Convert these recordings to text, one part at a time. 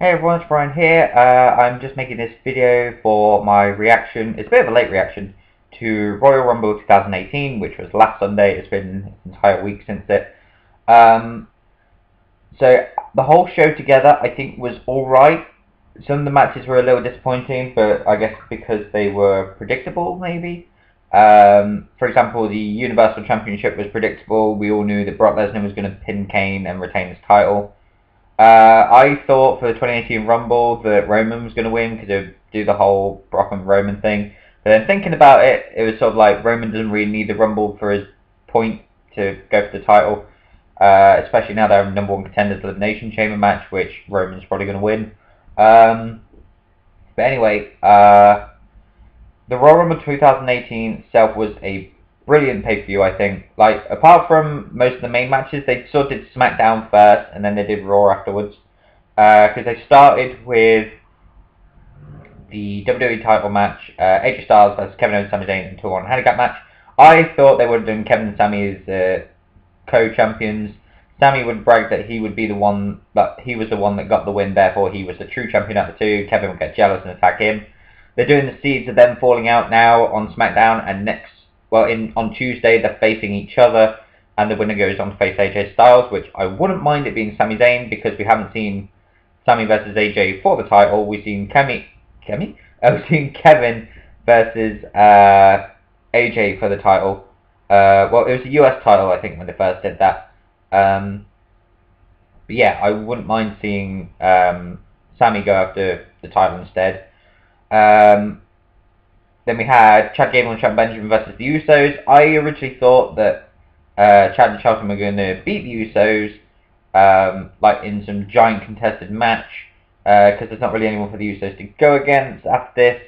Hey everyone, it's Brian here. I'm just making this video for my reaction. It's a bit of a late reaction to Royal Rumble 2018, which was last Sunday. It's been an entire week since it. Um, so the whole show together, I think, was alright. Some of the matches were a little disappointing, but I guess because they were predictable, maybe. For example, the Universal Championship was predictable. We all knew that Brock Lesnar was going to pin Kane and retain his title. I thought for the 2018 Rumble that Roman was going to win because it would do the whole Brock and Roman thing. But then thinking about it, it was sort of like Roman doesn't really need the Rumble for his point to go for the title. Especially now they're number one contenders Elimination Chamber match, which Roman's probably going to win. But anyway, the Royal Rumble 2018 itself was a brilliant pay-per-view, I think. Like, apart from most of the main matches, they sort of did SmackDown first, and then they did Raw afterwards. Because they started with the WWE title match, AJ Styles versus Kevin Owens, Sami Zayn, and 2-on handicap match. I thought they would have done Kevin and Sami as co-champions. Sami would brag that he would be the one, that he was the one that got the win, therefore he was the true champion out of the two. Kevin would get jealous and attack him. They're doing the seeds of them falling out now on SmackDown, and on Tuesday they're facing each other, and the winner goes on to face AJ Styles, which I wouldn't mind it being Sami Zayn because we haven't seen Sami versus AJ for the title. We've seen we've seen Kevin versus AJ for the title. Well, it was a US title, I think, when they first did that. But yeah, I wouldn't mind seeing Sami go after the title instead. Then we had Chad Gable and Shelton Benjamin versus the Usos. I originally thought that Chad and Shelton were going to beat the Usos, like in some giant contested match, because there's not really anyone for the Usos to go against after this.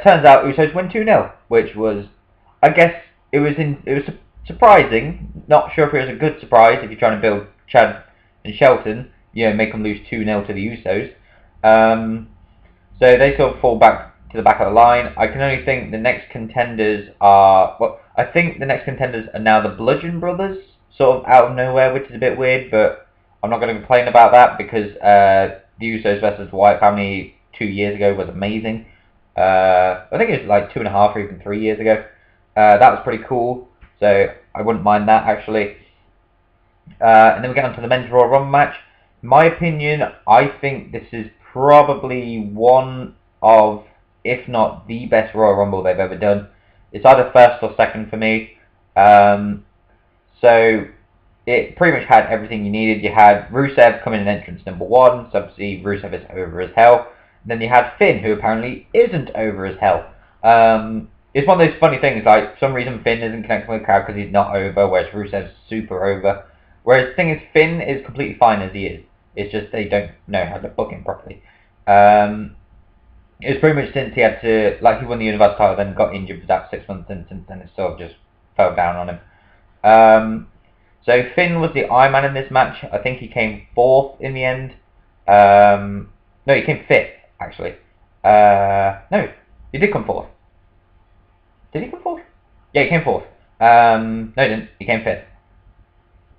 Turns out Usos win 2-0, which was, I guess, it was surprising. Not sure if it was a good surprise if you're trying to build Chad and Shelton, make them lose 2-0 to the Usos. So they sort of fall back to the back of the line. I can only think the next contenders are, I think the next contenders are now the Bludgeon Brothers, sort of out of nowhere, which is a bit weird, but I'm not going to complain about that because the Usos versus the Wyatt family 2 years ago was amazing. I think it was like 2.5 or even 3 years ago. That was pretty cool, so I wouldn't mind that actually. And then we get on to the men's Royal Rumble match. In my opinion, I think this is probably one of, if not the best Royal Rumble they've ever done. It's either first or second for me. So it pretty much had everything you needed. You had Rusev come in entrance number 1, so obviously Rusev is over as hell. And then you had Finn, who apparently isn't over as hell. It's one of those funny things, like, for some reason Finn isn't connecting with the crowd because he's not over, whereas Rusev's super over. Whereas the thing is, Finn is completely fine as he is. It's just they don't know how to book him properly. It was pretty much since he had to, like, he won the Universal title, then got injured for that 6 months, and since then it sort of just fell down on him. So Finn was the Iron Man in this match. I think he came 4th in the end. No, he came 5th, actually. No, he did come 4th. Did he come 4th? Yeah, he came 4th. No, he didn't. He came 5th.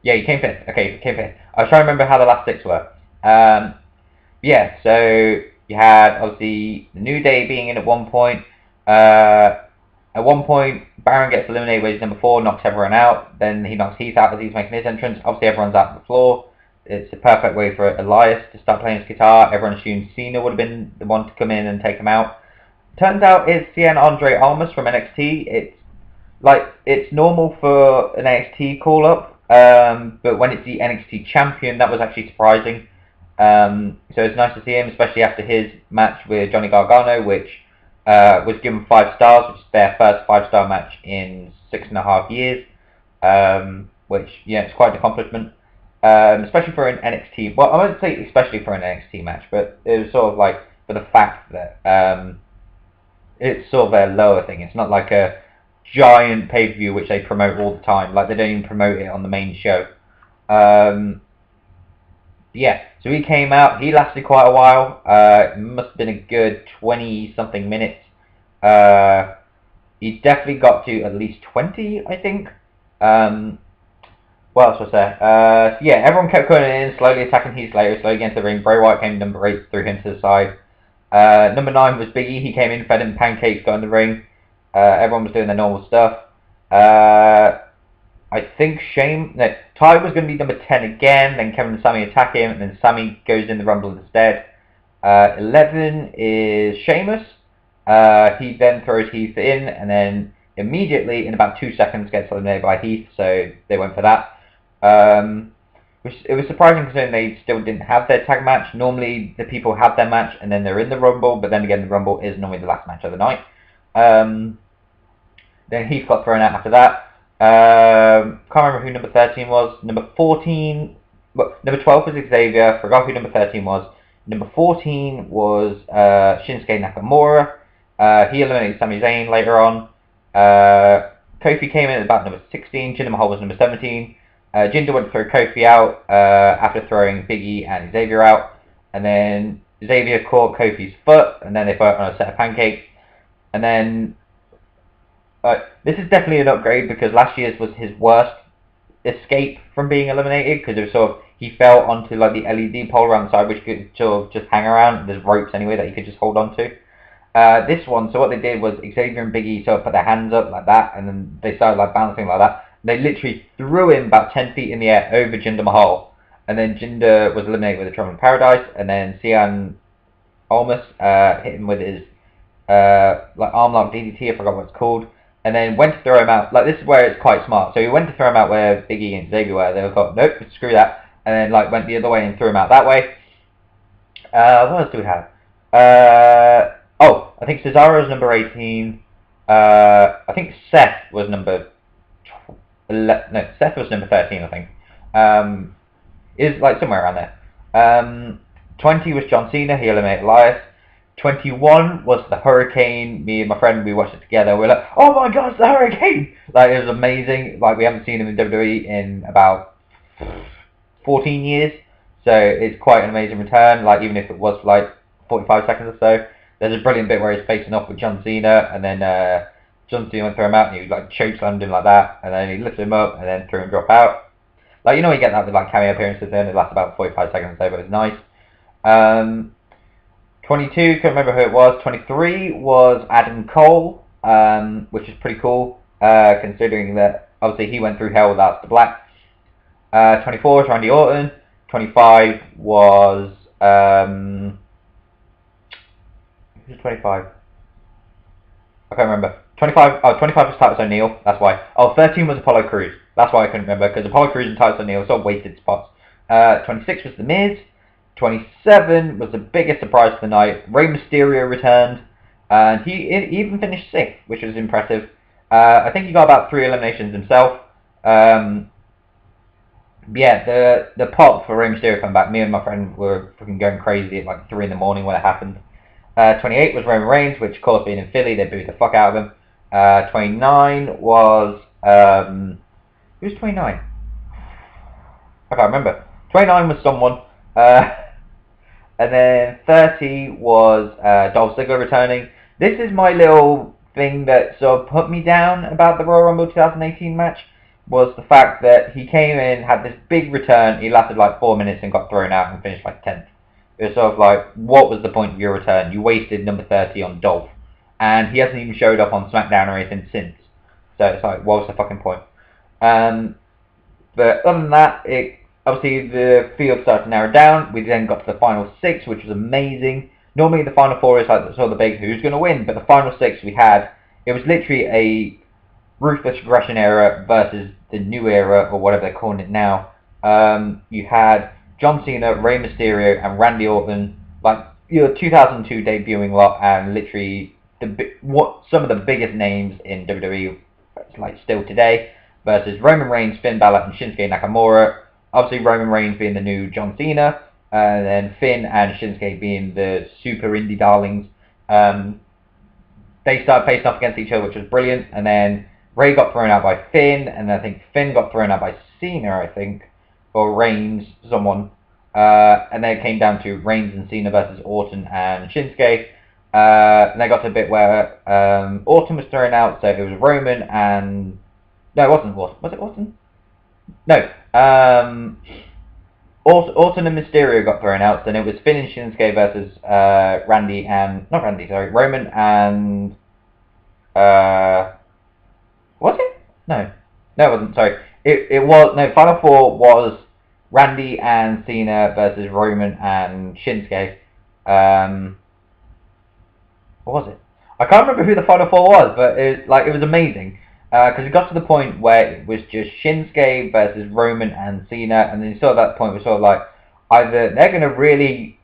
Yeah, he came 5th. Okay, he came 5th. I was trying to remember how the last 6 were. Yeah, so you had, obviously, the New Day being in at one point. At one point, Baron gets eliminated when he's number 4, knocks everyone out. Then he knocks Heath out as he's making his entrance. Obviously, everyone's out on the floor. It's a perfect way for Elias to start playing his guitar. Everyone assumed Cena would have been the one to come in and take him out. Turns out it's Cien Andre Almas from NXT. It's normal for an NXT call-up, but when it's the NXT champion, that was actually surprising. So it's nice to see him, especially after his match with Johnny Gargano, which was given 5 stars, which is their first 5-star match in 6.5 years, which, it's quite an accomplishment, especially for an NXT, well, I won't say especially for an NXT match, but it was sort of like, for the fact that it's sort of a lower thing. It's not like a giant pay-per-view which they promote all the time, like they don't even promote it on the main show. Yeah, so he came out, he lasted quite a while, it must have been a good 20-something minutes. He definitely got to at least 20, I think. what else was there? Yeah, everyone kept coming in, slowly attacking Heath Slater, slowly getting to the ring. Bray Wyatt came number 8, threw him to the side. Number 9 was Big E. He came in, fed him pancakes, got in the ring. Everyone was doing their normal stuff. I think Ty was going to be number 10 again, then Kevin and Sammy attack him, and then Sammy goes in the Rumble instead. 11 is Sheamus. He then throws Heath in, and then immediately, in about 2 seconds, gets eliminated by Heath, so they went for that. It was surprising considering they still didn't have their tag match. Normally, the people have their match, and then they're in the Rumble, but then again, the Rumble is normally the last match of the night. Then Heath got thrown out after that. Can't remember who number 13 was. Number 14... Well, number 12 was Xavier. Forgot who number 13 was. Number 14 was Shinsuke Nakamura. He eliminated Sami Zayn later on. Kofi came in at about number 16. Jinder Mahal was number 17. Jinder went to throw Kofi out after throwing Big E and Xavier out. And then Xavier caught Kofi's foot, and then they fought on a set of pancakes. And then... this is definitely an upgrade because last year's was his worst escape from being eliminated because it was sort of he fell onto like the LED pole around the side which could sort of just hang around. There's ropes anyway that you could just hold on to. This one, so what they did was Xavier and Big E sort of put their hands up like that and then they started like bouncing like that. They literally threw him about 10 feet in the air over Jinder Mahal, and then Jinder was eliminated with a Trouble in Paradise, and then Cien Almas hit him with his like arm lock DDT, I forgot what it's called. And then went to throw him out. Like, this is where it's quite smart. So he went to throw him out where Big E and Xavier were. They thought, nope, screw that. And then, like, went the other way and threw him out that way. What else do we have? I think Cesaro was number 18. I think Seth was number... No, Seth was number 13, I think. Is like, somewhere around there. 20 was John Cena. He eliminated Elias. 21 was the Hurricane. Me and my friend, we watched it together. We were like, oh my god, it's the Hurricane! Like, it was amazing. Like, we haven't seen him in WWE in about 14 years. So, it's quite an amazing return. Like, even if it was for like 45 seconds or so. There's a brilliant bit where he's facing off with John Cena. And then John Cena went through him out and he like chokeslammed him like that. And then he lifted him up and then threw him drop out. Like, you know, you get that with like cameo appearances then. It lasts about 45 seconds or so, but it's nice. 22, can't remember who it was. 23 was Adam Cole, which is pretty cool, considering that obviously he went through hell with Aleister Black. 24 was Randy Orton. 25 was who's 25? I can't remember. 25 was Titus O'Neil. That's why. 13 was Apollo Crews. That's why I couldn't remember because Apollo Crews and Titus O'Neil sort of wasted spots. 26 was The Miz. 27 was the biggest surprise of the night. Rey Mysterio returned, and he even finished 6th, which was impressive. I think he got about 3 eliminations himself. Yeah, the pop for Rey Mysterio come back. Me and my friend were fucking going crazy at like 3 in the morning when it happened. 28 was Roman Reigns, which of course being in Philly, they booed the fuck out of him. 29 was who's 29? I can't remember. 29 was someone. And then 30 was Dolph Ziggler returning. This is my little thing that sort of put me down about the Royal Rumble 2018 match, was the fact that he came in, had this big return, he lasted like 4 minutes and got thrown out and finished like 10th. It was sort of like, what was the point of your return? You wasted number 30 on Dolph. And he hasn't even showed up on SmackDown or anything since. So it's like, what was the fucking point? But other than that, obviously the field started to narrow down. We then got to the final 6, which was amazing. Normally the final 4 is like sort of the big who's going to win, but the final 6 we had, it was literally a Ruthless Aggression era versus the new era, or whatever they're calling it now. You had John Cena, Rey Mysterio, and Randy Orton, like your 2002 debuting lot, and literally some of the biggest names in WWE, like still today, versus Roman Reigns, Finn Balor, and Shinsuke Nakamura. Obviously, Roman Reigns being the new John Cena, and then Finn and Shinsuke being the super indie darlings. They started facing off against each other, which was brilliant. And then Rey got thrown out by Finn, and I think Finn got thrown out by Cena, I think, or Reigns, someone. And then it came down to Reigns and Cena versus Orton and Shinsuke. And they got to a bit where Orton was thrown out, so it was Roman and... No, it wasn't Orton. Was it Orton? No, Orton and Mysterio got thrown out, then it was Finn and Shinsuke versus Roman and was it? No, it wasn't. Sorry, it was no. Final four was Randy and Cena versus Roman and Shinsuke. What was it? I can't remember who the final four was, but it was amazing because it got to the point where it was just Shinsuke versus Roman and Cena, and then you saw that point was sort of like either they're going to really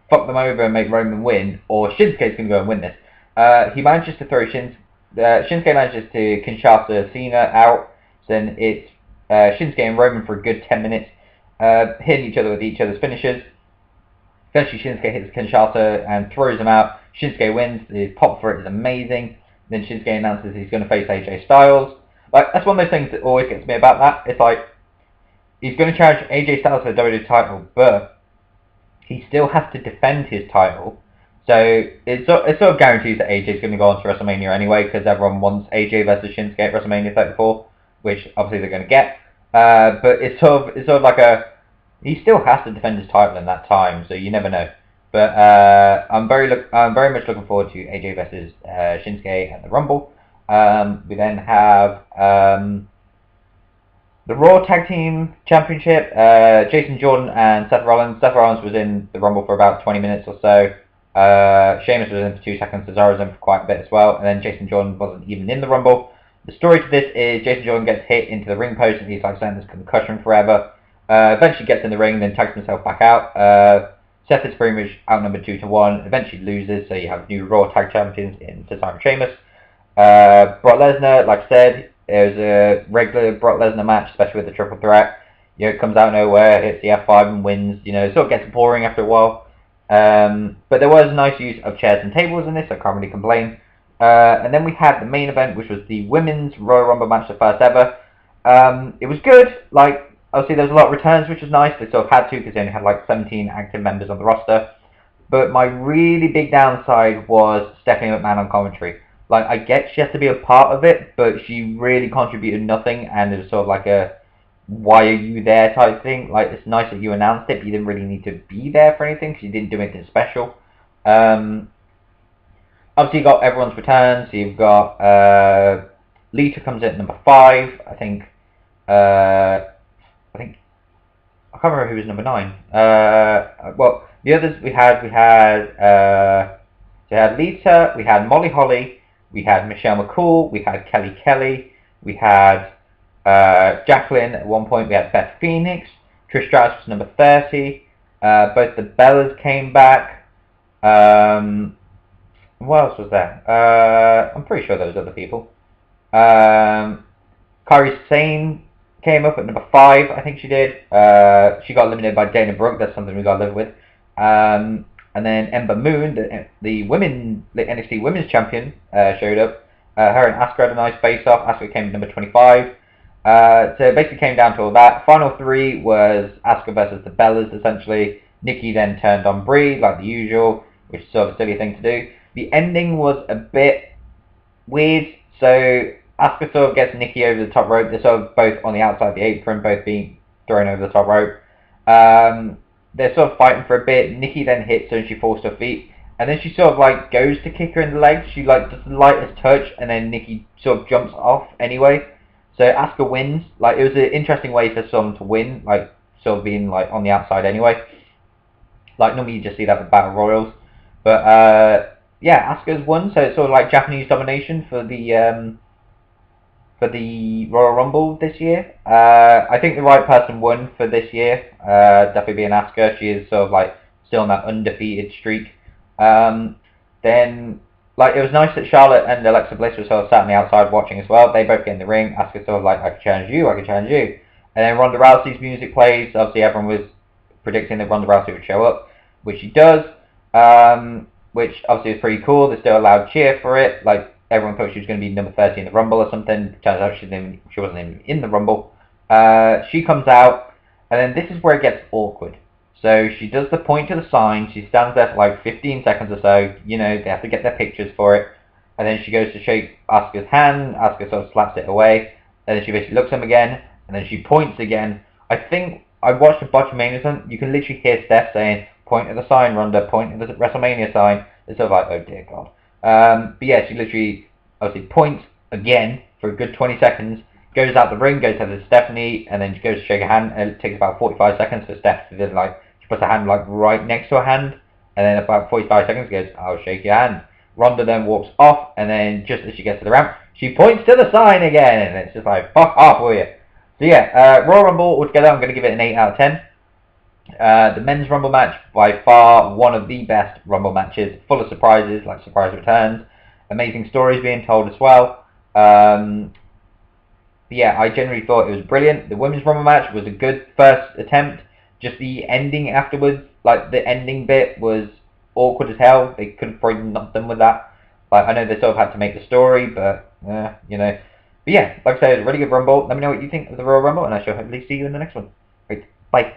fuck them over and make Roman win, or Shinsuke's going to go and win this. He manages to throw Shinsuke manages to Kinshasa Cena out. So then it's Shinsuke and Roman for a good 10 minutes, hitting each other with each other's finishers. Eventually Shinsuke hits Kinshasa and throws him out. Shinsuke wins. His pop for it is amazing. Then Shinsuke announces he's going to face AJ Styles. Like, that's one of those things that always gets me about that. It's like, he's going to challenge AJ Styles for the WWE title, but he still has to defend his title. So it sort of guarantees that AJ's going to go on to WrestleMania anyway, because everyone wants AJ versus Shinsuke at WrestleMania 34, which obviously they're going to get. But it's sort of like he still has to defend his title in that time, so you never know. But I'm very much looking forward to AJ versus Shinsuke at the Rumble. We then have the Raw Tag Team Championship. Jason Jordan and Seth Rollins. Seth Rollins was in the Rumble for about 20 minutes or so. Sheamus was in for 2 seconds. Cesaro was in for quite a bit as well. And then Jason Jordan wasn't even in the Rumble. The story to this is Jason Jordan gets hit into the ring post and he's like saying this concussion forever. Eventually gets in the ring, then tags himself back out. Seth is pretty much outnumbered 2-1. Eventually loses, so you have new Raw Tag Champions in Cesaro and Sheamus. Brock Lesnar, like I said, it was a regular Brock Lesnar match, especially with the triple threat. You know, it comes out of nowhere, hits the F5 and wins. You know, it sort of gets boring after a while. But there was nice use of chairs and tables in this, so I can't really complain. And then we had the main event, which was the Women's Royal Rumble match, the first ever. It was good. Like, obviously there was a lot of returns, which was nice. They sort of had to, because they only had like 17 active members on the roster. But my really big downside was Stephanie McMahon on commentary. Like, I get she has to be a part of it, but she really contributed nothing, and it was sort of like a why are you there type thing. Like, it's nice that you announced it, but you didn't really need to be there for anything, because you didn't do anything special. Obviously you got everyone's returns. So you've got Lita comes in at number 5. I think I can't remember who was number 9. Well, the others we had Lita, we had Molly Holly, we had Michelle McCool, we had Kelly Kelly, we had Jacqueline at one point, we had Beth Phoenix, Trish Stratus was number 30, both the Bellas came back. What else was there? I'm pretty sure there was other people. Kairi Sane came up at number 5, I think she did. She got eliminated by Dana Brooke, that's something we got to live with. And then Ember Moon, the NXT Women's Champion, showed up. Her and Asuka had a nice face-off. Asuka came at number 25. So it basically came down to all that. Final 3 was Asuka versus the Bellas, essentially. Nikki then turned on Brie, like the usual, which is sort of a silly thing to do. The ending was a bit weird. So Asuka sort of gets Nikki over the top rope. They're sort of both on the outside of the apron, both being thrown over the top rope. They're sort of fighting for a bit. Nikki then hits her and she falls to her feet. And then she sort of like goes to kick her in the legs. She like does the lightest touch and then Nikki sort of jumps off anyway. So Asuka wins. Like, it was an interesting way for someone to win, like sort of being like on the outside anyway. Like, normally you just see that with Battle Royals. But yeah, Asuka's won, so it's sort of like Japanese domination for the Royal Rumble this year. I think the right person won for this year, definitely being Asuka. She is sort of like still on that undefeated streak. Then, like, it was nice that Charlotte and Alexa Bliss were sort of sat on the outside watching as well. They both get in the ring. Asuka sort of like, I can challenge you, I can challenge you. And then Ronda Rousey's music plays. Obviously everyone was predicting that Ronda Rousey would show up, which she does. Which obviously is pretty cool. There's still a loud cheer for it. Like, everyone thought she was going to be number 30 in the Rumble or something. Turns out she wasn't even in the Rumble. She comes out, and then this is where it gets awkward. So she does the point to the sign. She stands there for like 15 seconds or so. You know, they have to get their pictures for it. And then she goes to shake Asuka's hand. Asuka sort of slaps it away. And then she basically looks at him again. And then she points again. I think I watched a bunch of Mania. You can literally hear Steph saying, "Point at the sign, Ronda. Point at the WrestleMania sign." It's sort of like, oh dear God. But yeah, she literally obviously points again for a good 20 seconds. Goes out the ring, goes to Stephanie, and then she goes to shake her hand. And it takes about 45 seconds for Steph to then she puts her hand right next to her hand, and then about 45 seconds goes, "I'll shake your hand." Ronda then walks off, and then just as she gets to the ramp, she points to the sign again, and it's just like, fuck off, will you? So yeah, Royal Rumble altogether, I'm going to give it an 8 out of 10. The men's Rumble match, by far one of the best Rumble matches, full of surprises, like surprise returns, amazing stories being told as well. Yeah, I generally thought it was brilliant. The women's Rumble match was a good first attempt. Just the ending afterwards, like the ending bit was awkward as hell. They could have probably not done with that. Like, I know they sort of had to make the story, but, you know. But yeah, like I said, it was a really good Rumble. Let me know what you think of the Royal Rumble, and I shall hopefully see you in the next one. Great. Bye.